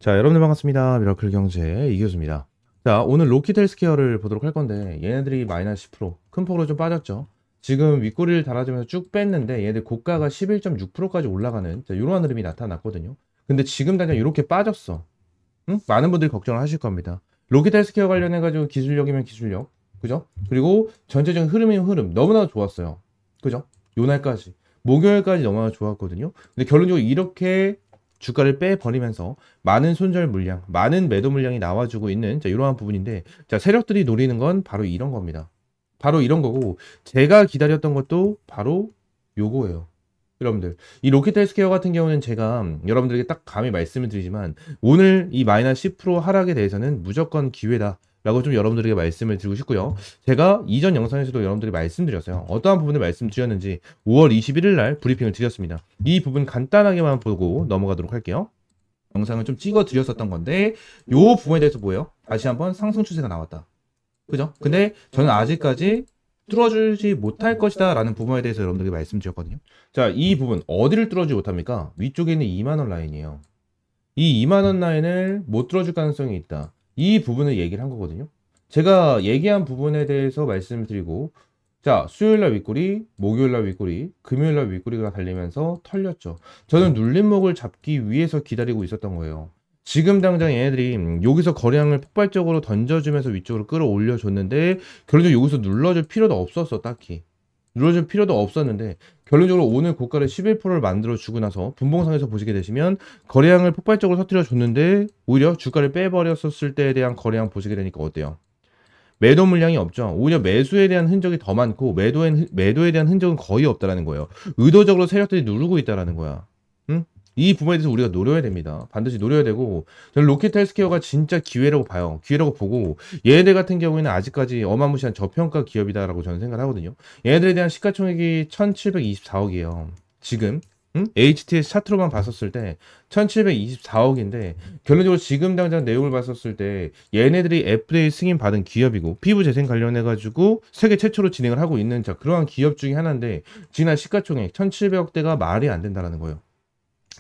자, 여러분들 반갑습니다. 미라클 경제 이교수입니다. 자, 오늘 로키드 헬스케어를 보도록 할 건데 얘네들이 마이너스 10%, 큰 폭으로 좀 빠졌죠. 지금 윗꼬리를 달아주면서 쭉 뺐는데 얘네들 고가가 11.6%까지 올라가는 이러한 흐름이 나타났거든요. 근데 지금 당장 이렇게 빠졌어. 응? 많은 분들이 걱정을 하실 겁니다. 로키드 헬스케어 관련해가지고 기술력이면 기술력, 그죠? 그리고 전체적인 흐름이면 흐름 너무나 좋았어요. 그죠? 요날까지 목요일까지 너무나 좋았거든요. 근데 결론적으로 이렇게 주가를 빼버리면서 많은 손절 물량, 많은 매도 물량이 나와주고 있는 이러한 부분인데, 자, 세력들이 노리는 건 바로 이런 겁니다. 바로 이런 거고, 제가 기다렸던 것도 바로 요거예요. 여러분들, 이 로켓 헬스케어 같은 경우는 제가 여러분들에게 딱 감히 말씀을 드리지만, 오늘 이 마이너스 10% 하락에 대해서는 무조건 기회다 라고 좀 여러분들에게 말씀을 드리고 싶고요. 제가 이전 영상에서도 여러분들이 말씀드렸어요. 어떠한 부분을 말씀드렸는지 5월 21일 날 브리핑을 드렸습니다. 이 부분 간단하게만 보고 넘어가도록 할게요. 영상을 좀 찍어 드렸었던 건데, 요 부분에 대해서 뭐예요? 다시 한번 상승 추세가 나왔다. 그죠? 근데 저는 아직까지 뚫어주지 못할 것이다 라는 부분에 대해서 여러분들에게 말씀드렸거든요. 자, 이 부분 어디를 뚫어주지 못합니까? 위쪽에 있는 2만원 라인이에요. 이 2만원 라인을 못 뚫어줄 가능성이 있다. 이 부분을 얘기를 한 거거든요. 제가 얘기한 부분에 대해서 말씀을 드리고, 자, 수요일날 윗꼬리, 목요일날 윗꼬리, 금요일날 윗꼬리가 달리면서 털렸죠. 저는 눌림목을 잡기 위해서 기다리고 있었던 거예요. 지금 당장 얘네들이 여기서 거래량을 폭발적으로 던져주면서 위쪽으로 끌어올려줬는데, 결론적으로 여기서 눌러줄 필요도 없었어, 딱히. 눌러줄 필요도 없었는데, 결론적으로 오늘 고가를 11%를 만들어 주고 나서 분봉상에서 보시게 되시면 거래량을 폭발적으로 터뜨려 줬는데, 오히려 주가를 빼버렸었을 때에 대한 거래량 보시게 되니까 어때요? 매도 물량이 없죠. 오히려 매수에 대한 흔적이 더 많고 매도에 대한 흔적은 거의 없다라는 거예요. 의도적으로 세력들이 누르고 있다라는 거야. 응? 이 부분에 대해서 우리가 노려야 됩니다. 반드시 노려야 되고, 저는 로켓 헬스케어가 진짜 기회라고 봐요. 기회라고 보고, 얘네들 같은 경우에는 아직까지 어마무시한 저평가 기업이다라고 저는 생각을 하거든요. 얘네들에 대한 시가총액이 1724억이에요. 지금. 응? HTS 차트로만 봤었을 때 1724억인데, 결론적으로 지금 당장 내용을 봤었을 때 얘네들이 FDA 승인 받은 기업이고 피부 재생 관련해 가지고 세계 최초로 진행을 하고 있는 그러한 기업 중에 하나인데, 지난 시가총액 1700억대가 말이 안 된다라는 거예요.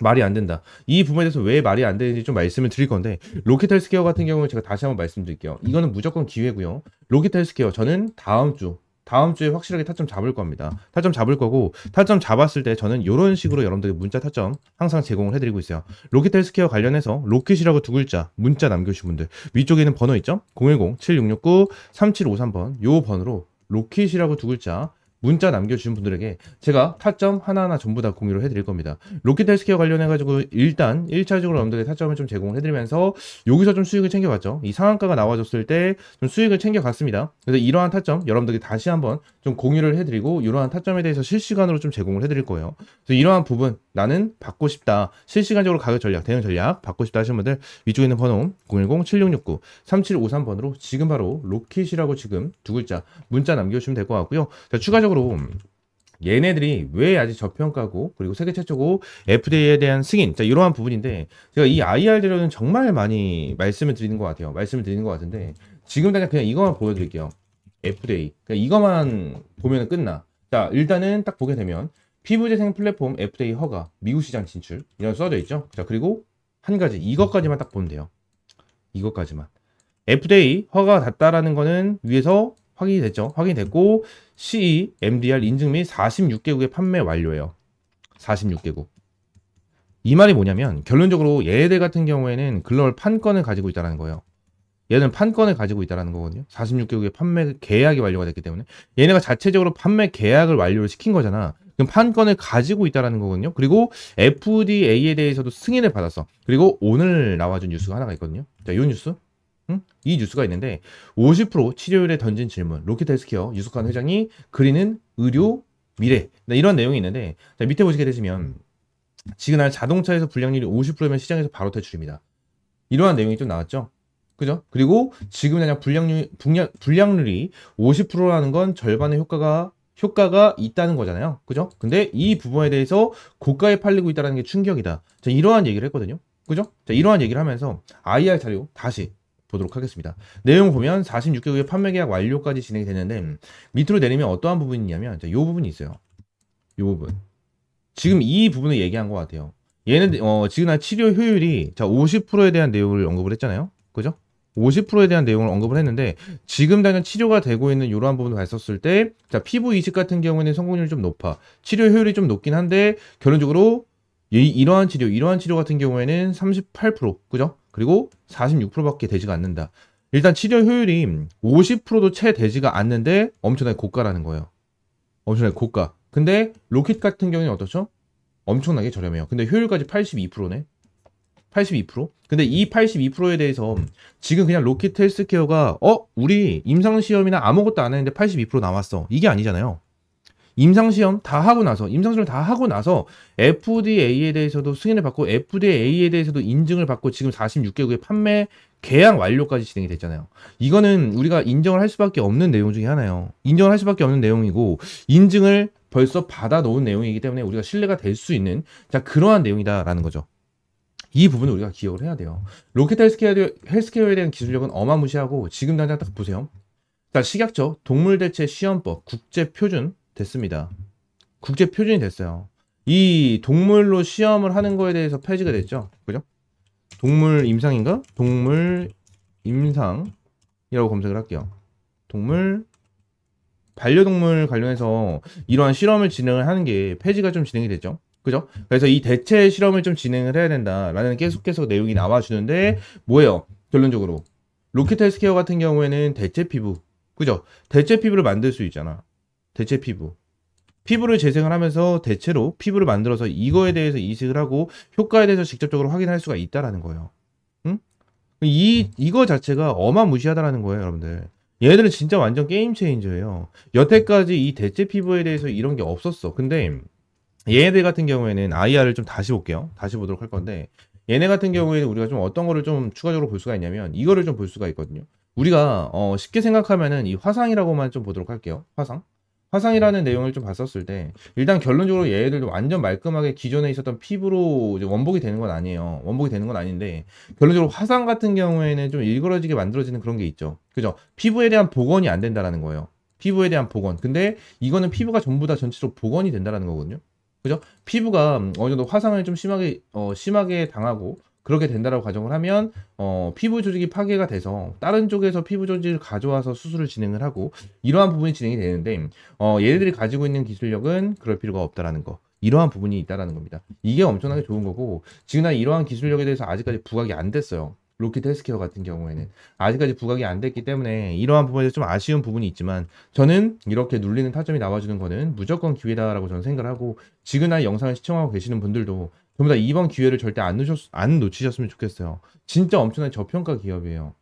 말이 안 된다. 이 부분에 대해서 왜 말이 안 되는지 좀 말씀을 드릴 건데, 로켓 헬스케어 같은 경우는 제가 다시 한번 말씀드릴게요. 이거는 무조건 기회고요. 로켓 헬스케어 저는 다음 주에 확실하게 타점 잡을 겁니다. 타점 잡을 거고, 타점 잡았을 때 저는 이런 식으로 여러분들에게 문자 타점 항상 제공을 해드리고 있어요. 로켓 헬스케어 관련해서 로켓이라고 두 글자 문자 남겨주신 분들, 위쪽에 있는 번호 있죠? 010-7669-3753번 요 번호로 로켓이라고 두 글자 문자 남겨주신 분들에게 제가 타점 하나하나 전부 다 공유를 해드릴 겁니다. 로켓 헬스케어 관련해가지고 일단 1차적으로 여러분들에게 타점을 좀 제공을 해드리면서 여기서 좀 수익을 챙겨갔죠. 이 상한가가 나와줬을 때 좀 수익을 챙겨갔습니다. 그래서 이러한 타점 여러분들에게 다시 한번 좀 공유를 해드리고, 이러한 타점에 대해서 실시간으로 좀 제공을 해드릴 거예요. 그래서 이러한 부분 나는 받고 싶다, 실시간적으로 가격 전략, 대응 전략 받고 싶다 하시는 분들, 위쪽에 있는 번호 010-7669-3753번으로 지금 바로 로켓이라고 지금 두 글자 문자 남겨주시면 될 것 같고요. 자, 추가적으로 얘네들이 왜 아직 저평가고, 그리고 세계 최초고, FDA에 대한 승인, 자, 이러한 부분인데, 제가 이 IR 재료는 정말 많이 말씀을 드리는 것 같아요. 말씀을 드리는 것 같은데, 지금 당장 그냥 이것만 보여드릴게요. FDA. 그러니까 이것만 보면 끝나. 자, 일단은 딱 보게 되면 피부재생 플랫폼 FDA 허가, 미국 시장 진출 이런 써져 있죠. 자, 그리고 한 가지, 이것까지만 딱 보면 돼요. 이것까지만. FDA 허가가 닿다라는 거는 위에서 확인이 됐죠. 확인이 됐고, CE, MDR 인증 및 46개국의 판매 완료예요. 46개국. 이 말이 뭐냐면, 결론적으로 얘들 같은 경우에는 글로벌 판권을 가지고 있다는 거예요. 얘는 판권을 가지고 있다는 거거든요. 46개국의 판매 계약이 완료가 됐기 때문에. 얘네가 자체적으로 판매 계약을 완료를 시킨 거잖아. 그럼 판권을 가지고 있다는 거거든요. 그리고 FDA에 대해서도 승인을 받았어. 그리고 오늘 나와준 뉴스가 하나가 있거든요. 자, 이 뉴스. 이 뉴스가 있는데, 50% 치료율에 던진 질문, 로켓 헬스케어 유석환 회장이 그리는 의료 미래, 이런 내용이 있는데, 자, 밑에 보시게 되시면 지금 자동차에서 불량률이 50%면 시장에서 바로 퇴출입니다. 이러한 내용이 좀 나왔죠. 그죠? 그리고 지금 그냥 불량률이 50%라는 건 절반의 효과가 있다는 거잖아요. 그죠? 근데 이 부분에 대해서 고가에 팔리고 있다는 게 충격이다. 자, 이러한 얘기를 했거든요. 그죠? 자, 이러한 얘기를 하면서 IR 자료 다시 보도록 하겠습니다. 내용 보면 46개국의 판매 계약 완료까지 진행이 되는데, 밑으로 내리면 어떠한 부분이 있냐면, 이 부분이 있어요. 이 부분. 지금 이 부분을 얘기한 것 같아요. 얘는 지금 치료 효율이 자 50%에 대한 내용을 언급을 했잖아요. 그죠? 50%에 대한 내용을 언급을 했는데 지금 당장 치료가 되고 있는 이러한 부분을 봤었을 때 자 피부 이식 같은 경우에는 성공률이 좀 높아. 치료 효율이 좀 높긴 한데 결론적으로 이러한 치료 같은 경우에는 38% 그죠? 그리고 46%밖에 되지가 않는다. 일단 치료 효율이 50%도 채 되지가 않는데 엄청나게 고가라는 거예요. 엄청나게 고가. 근데 로켓 같은 경우는 어떻죠? 엄청나게 저렴해요. 근데 효율까지 82%네. 82%? 근데 이 82%에 대해서 지금 그냥 로켓 헬스케어가 우리 임상시험이나 아무것도 안 했는데 82% 나왔어. 이게 아니잖아요. 임상시험 다 하고 나서 FDA에 대해서도 승인을 받고 FDA에 대해서도 인증을 받고 지금 46개국의 판매 계약 완료까지 진행이 됐잖아요. 이거는 우리가 인정을 할 수밖에 없는 내용 중에 하나예요. 인정을 할 수밖에 없는 내용이고 인증을 벌써 받아 놓은 내용이기 때문에 우리가 신뢰가 될 수 있는 자 그러한 내용이다라는 거죠. 이 부분을 우리가 기억을 해야 돼요. 로켓 헬스케어에 대한 기술력은 어마무시하고 지금 당장 딱 보세요. 자, 식약처 동물대체 시험법 국제표준 됐습니다. 국제표준이 됐어요. 이 동물로 시험을 하는 거에 대해서 폐지가 됐죠. 그죠? 동물 임상인가? 동물 임상이라고 검색을 할게요. 동물 반려동물 관련해서 이러한 실험을 진행을 하는 게 폐지가 좀 진행이 됐죠. 그죠? 그래서 이 대체 실험을 좀 진행을 해야 된다라는 계속 내용이 나와주는데 뭐예요? 결론적으로 로켓 헬스케어 같은 경우에는 대체 피부 그죠? 대체 피부를 만들 수 있잖아. 대체 피부를 재생을 하면서 대체로 피부를 만들어서 이거에 대해서 이식을 하고 효과에 대해서 직접적으로 확인할 수가 있다라는 거예요. 응? 이거 자체가 어마무시하다라는 거예요, 여러분들. 얘들은 진짜 완전 게임 체인저예요. 여태까지 이 대체 피부에 대해서 이런 게 없었어. 근데 얘네들 같은 경우에는 IR을 좀 다시 볼게요. 다시 보도록 할 건데 얘네 같은 경우에는 우리가 좀 어떤 거를 좀 추가적으로 볼 수가 있냐면 이거를 좀 볼 수가 있거든요. 우리가 쉽게 생각하면은 이 화상이라고만 좀 보도록 할게요. 화상이라는 내용을 좀 봤었을 때 일단 결론적으로 얘네들도 완전 말끔하게 기존에 있었던 피부로 이제 원복이 되는 건 아니에요. 원복이 되는 건 아닌데 결론적으로 화상 같은 경우에는 좀 일그러지게 만들어지는 그런 게 있죠. 그죠? 피부에 대한 복원이 안 된다라는 거예요. 피부에 대한 복원. 근데 이거는 피부가 전부 다 전체적으로 복원이 된다라는 거거든요. 그죠? 피부가 어느 정도 화상을 좀 심하게 당하고 그렇게 된다라고 가정을 하면 피부 조직이 파괴가 돼서 다른 쪽에서 피부 조직을 가져와서 수술을 진행을 하고 이러한 부분이 진행이 되는데 얘네들이 가지고 있는 기술력은 그럴 필요가 없다라는 거. 이러한 부분이 있다라는 겁니다. 이게 엄청나게 좋은 거고 지금 난 이러한 기술력에 대해서 아직까지 부각이 안 됐어요. 로켓 헬스케어 같은 경우에는 아직까지 부각이 안 됐기 때문에 이러한 부분에서 좀 아쉬운 부분이 있지만 저는 이렇게 눌리는 타점이 나와주는 거는 무조건 기회다라고 저는 생각을 하고 지금 날 영상을 시청하고 계시는 분들도 전부 다 이번 기회를 절대 안 놓치셨으면 좋겠어요. 진짜 엄청나게 저평가 기업이에요.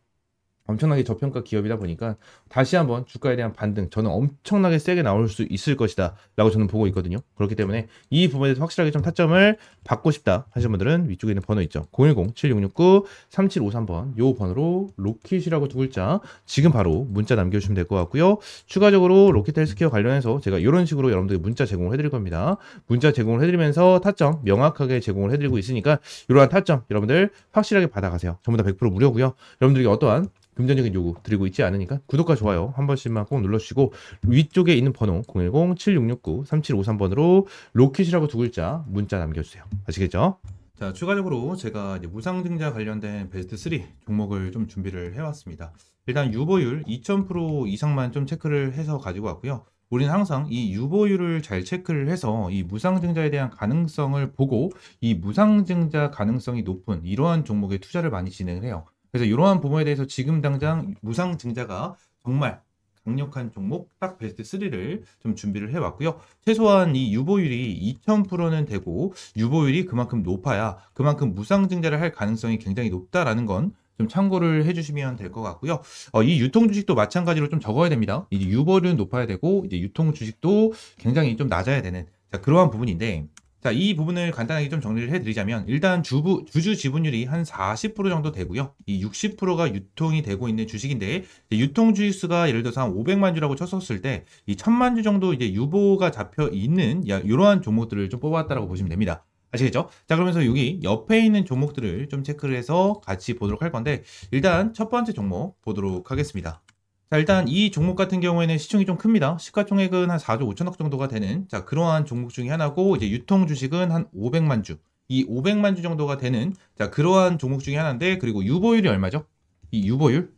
엄청나게 저평가 기업이다 보니까 다시 한번 주가에 대한 반등 저는 엄청나게 세게 나올 수 있을 것이다 라고 저는 보고 있거든요. 그렇기 때문에 이 부분에서 확실하게 좀 타점을 받고 싶다 하시는 분들은 위쪽에 있는 번호 있죠. 010-7669-3753번 요 번호로 로켓이라고 두 글자 지금 바로 문자 남겨주시면 될 것 같고요. 추가적으로 로켓 헬스케어 관련해서 제가 이런 식으로 여러분들께 문자 제공을 해드릴 겁니다. 문자 제공을 해드리면서 타점 명확하게 제공을 해드리고 있으니까 이러한 타점 여러분들 확실하게 받아가세요. 전부 다 100% 무료고요. 여러분들에게 어떠한 금전적인 요구 드리고 있지 않으니까 구독과 좋아요 한 번씩만 꼭 눌러주시고 위쪽에 있는 번호 010-7669-3753번으로 로켓이라고 두 글자 문자 남겨주세요. 아시겠죠? 자, 추가적으로 제가 이제 무상증자 관련된 베스트 3 종목을 좀 준비를 해왔습니다. 일단 유보율 2000% 이상만 좀 체크를 해서 가지고 왔고요. 우리는 항상 이 유보율을 잘 체크를 해서 이 무상증자에 대한 가능성을 보고 이 무상증자 가능성이 높은 이러한 종목에 투자를 많이 진행을 해요. 그래서 이러한 부분에 대해서 지금 당장 무상증자가 정말 강력한 종목 딱 베스트 3를 좀 준비를 해왔고요. 최소한 이 유보율이 2000%는 되고 유보율이 그만큼 높아야 그만큼 무상증자를 할 가능성이 굉장히 높다라는 건 좀 참고를 해주시면 될 것 같고요. 이 유통 주식도 마찬가지로 좀 적어야 됩니다. 이제 유보율은 높아야 되고 이제 유통 주식도 굉장히 좀 낮아야 되는 자, 그러한 부분인데 자, 이 부분을 간단하게 좀 정리를 해드리자면 일단 주주 지분율이 한 40% 정도 되고요. 이 60%가 유통이 되고 있는 주식인데 유통 주식수가 예를 들어서 한 500만 주라고 쳤었을 때 이 1000만 주 정도 이제 유보가 잡혀 있는 이러한 종목들을 좀 뽑았다라고 보시면 됩니다. 아시겠죠? 자, 그러면서 여기 옆에 있는 종목들을 좀 체크를 해서 같이 보도록 할 건데 일단 첫 번째 종목 보도록 하겠습니다. 자, 일단 이 종목 같은 경우에는 시총이 좀 큽니다. 시가총액은 한 4조 5천억 정도가 되는 자, 그러한 종목 중에 하나고 이제 유통 주식은 한 500만 주 이 500만 주 정도가 되는 자 그러한 종목 중에 하나인데, 그리고 유보율이 얼마죠? 이 유보율.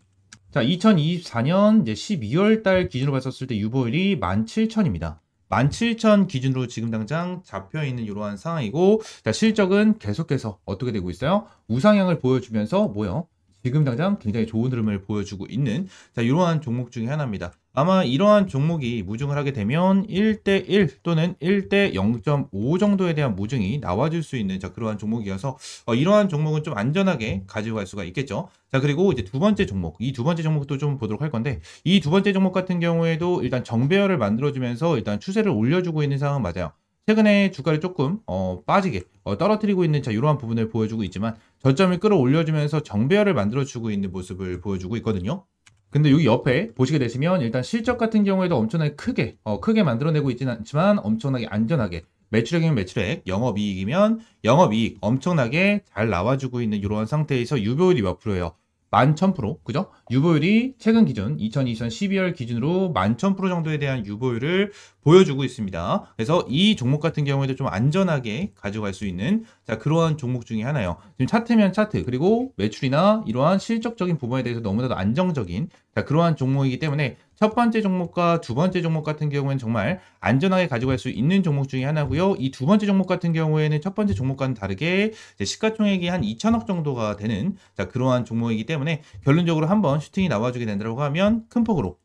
자, 2024년 이제 12월 달 기준으로 봤었을 때 유보율이 17,000입니다. 17,000 기준으로 지금 당장 잡혀 있는 이러한 상황이고, 자, 실적은 계속해서 어떻게 되고 있어요? 우상향을 보여주면서 뭐요? 지금 당장 굉장히 좋은 흐름을 보여주고 있는 자, 이러한 종목 중에 하나입니다. 아마 이러한 종목이 무증을 하게 되면 1대1 또는 1대 0.5 정도에 대한 무증이 나와줄 수 있는 자, 그러한 종목이어서 이러한 종목은 좀 안전하게 가지고 갈 수가 있겠죠. 자, 그리고 이제 두 번째 종목, 이 두 번째 종목도 좀 보도록 할 건데, 이 두 번째 종목 같은 경우에도 일단 정배열을 만들어주면서 일단 추세를 올려주고 있는 상황은 맞아요. 최근에 주가를 조금 빠지게 떨어뜨리고 있는 자 이러한 부분을 보여주고 있지만, 저점을 끌어올려주면서 정배열을 만들어주고 있는 모습을 보여주고 있거든요. 근데 여기 옆에 보시게 되시면 일단 실적 같은 경우에도 엄청나게 크게 만들어내고 있지는 않지만 엄청나게 안전하게, 매출액이면 매출액, 영업이익이면 영업이익 엄청나게 잘 나와주고 있는 이러한 상태에서 유보율이 몇 프로예요? 11,000%, 그죠? 유보율이 최근 기준 2023년 12월 기준으로 11,000% 정도에 대한 유보율을 보여주고 있습니다. 그래서 이 종목 같은 경우에도 좀 안전하게 가져갈 수 있는 자 그러한 종목 중에 하나예요. 지금 차트면 차트, 그리고 매출이나 이러한 실적적인 부분에 대해서 너무나도 안정적인 자 그러한 종목이기 때문에 첫 번째 종목과 두 번째 종목 같은 경우에는 정말 안전하게 가져갈 수 있는 종목 중에 하나고요. 이 두 번째 종목 같은 경우에는 첫 번째 종목과는 다르게 시가총액이 한 2천억 정도가 되는 자 그러한 종목이기 때문에 결론적으로 한번 슈팅이 나와주게 된다고 하면 큰 폭으로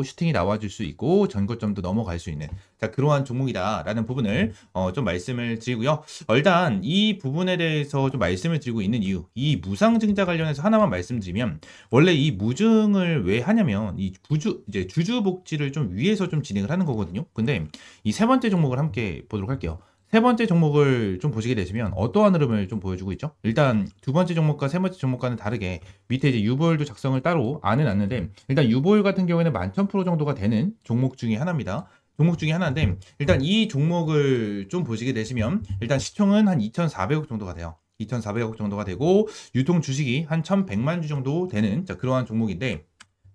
슈팅이 나와줄 수 있고 전고점도 넘어갈 수 있는 자 그러한 종목이다라는 부분을 좀 말씀을 드리고요. 일단 이 부분에 대해서 좀 말씀을 드리고 있는 이유, 이 무상증자 관련해서 하나만 말씀드리면, 원래 이 무증을 왜 하냐면 이 이제 주주복지를 좀 위해서 좀 진행을 하는 거거든요. 근데 이 세 번째 종목을 함께 보도록 할게요. 세 번째 종목을 좀 보시게 되시면 어떠한 흐름을 좀 보여주고 있죠? 일단 두 번째 종목과 세 번째 종목과는 다르게 밑에 이제 유보율도 작성을 따로 안 해놨는데, 일단 유보율 같은 경우에는 11,000% 정도가 되는 종목 중에 하나입니다. 종목 중에 하나인데, 일단 이 종목을 좀 보시게 되시면 일단 시총은 한 2,400억 정도가 돼요. 2,400억 정도가 되고 유통 주식이 한 1,100만 주 정도 되는 자 그러한 종목인데,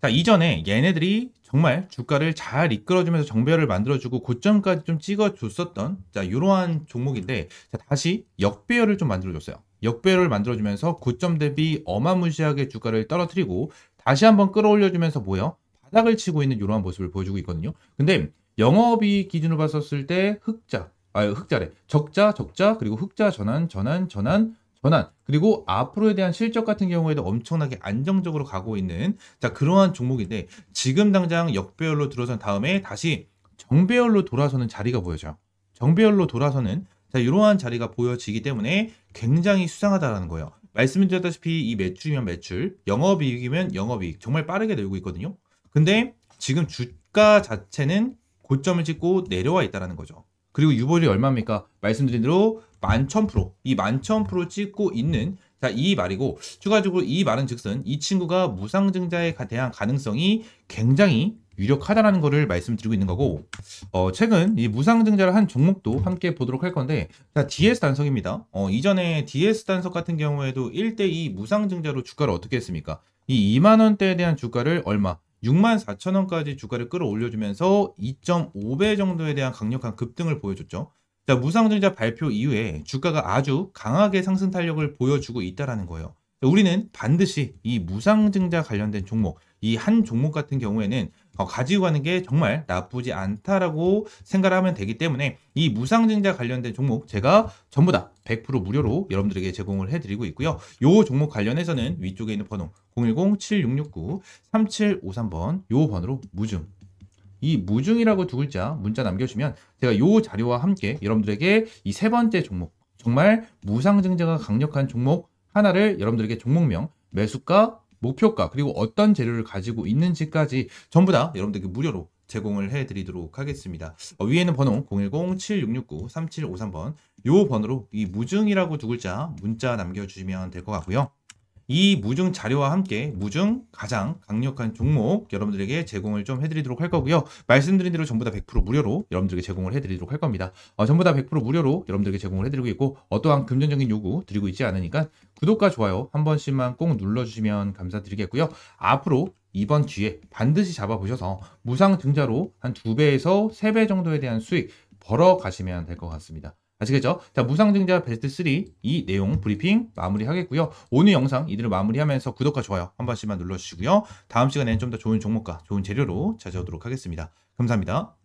자, 이전에 얘네들이 정말 주가를 잘 이끌어주면서 정배열을 만들어주고 고점까지 좀 찍어줬었던 자 이러한 종목인데, 자, 다시 역배열을 좀 만들어줬어요. 역배열을 만들어주면서 고점 대비 어마무시하게 주가를 떨어뜨리고 다시 한번 끌어올려주면서 뭐요? 바닥을 치고 있는 이러한 모습을 보여주고 있거든요. 근데 영업이익 기준으로 봤었을 때 흑자래. 적자, 그리고 흑자 전환, 그리고 앞으로에 대한 실적 같은 경우에도 엄청나게 안정적으로 가고 있는 자 그러한 종목인데, 지금 당장 역배열로 들어선 다음에 다시 정배열로 돌아서는 자리가 보여져요. 정배열로 돌아서는 자 이러한 자리가 보여지기 때문에 굉장히 수상하다라는 거예요. 말씀드렸다시피 이 매출이면 매출, 영업이익이면 영업이익 정말 빠르게 늘고 있거든요. 근데 지금 주가 자체는 고점을 찍고 내려와 있다라는 거죠. 그리고 유보율이 얼마입니까? 말씀드린 대로 11,000%, 이 11,000% 찍고 있는 자 이 말이고, 추가적으로 이 말은 즉슨 이 친구가 무상증자에 대한 가능성이 굉장히 유력하다라는 것을 말씀드리고 있는 거고, 최근 이 무상증자를 한 종목도 함께 보도록 할 건데, 자 DS 단석입니다. 이전에 DS 단석 같은 경우에도 1대2 무상증자로 주가를 어떻게 했습니까? 이 2만 원대에 대한 주가를 얼마? 64,000원까지 주가를 끌어올려주면서 2.5배 정도에 대한 강력한 급등을 보여줬죠. 자, 무상증자 발표 이후에 주가가 아주 강하게 상승 탄력을 보여주고 있다라는 거예요. 우리는 반드시 이 무상증자 관련된 종목, 이 한 종목 같은 경우에는 가지고 가는 게 정말 나쁘지 않다라고 생각을 하면 되기 때문에, 이 무상증자 관련된 종목 제가 전부 다 100% 무료로 여러분들에게 제공을 해드리고 있고요. 요 종목 관련해서는 위쪽에 있는 번호 010-7669-3753번 요 번호로 무증, 이 무증이라고 두 글자 문자 남겨주시면 제가 요 자료와 함께 여러분들에게 이 세 번째 종목, 정말 무상증자가 강력한 종목 하나를 여러분들에게 종목명, 매수가, 목표가, 그리고 어떤 재료를 가지고 있는지까지 전부 다 여러분들께 무료로 제공을 해드리도록 하겠습니다. 위에는 번호 010-7669-3753번 요 번호로 이 무증이라고 두 글자 문자 남겨주시면 될 것 같고요. 이 무증 자료와 함께 무증 가장 강력한 종목 여러분들에게 제공을 좀 해드리도록 할 거고요. 말씀드린 대로 전부 다 100% 무료로 여러분들에게 제공을 해드리도록 할 겁니다. 전부 다 100% 무료로 여러분들에게 제공을 해드리고 있고, 어떠한 금전적인 요구 드리고 있지 않으니까 구독과 좋아요 한 번씩만 꼭 눌러주시면 감사드리겠고요. 앞으로 이번 기회 반드시 잡아보셔서 무상증자로 한 2배에서 3배 정도에 대한 수익 벌어 가시면 될 것 같습니다. 아시겠죠? 자, 무상증자 베스트 3 이 내용 브리핑 마무리하겠고요. 오늘 영상 이들을 마무리하면서 구독과 좋아요 한 번씩만 눌러주시고요. 다음 시간에는 좀 더 좋은 종목과 좋은 재료로 찾아오도록 하겠습니다. 감사합니다.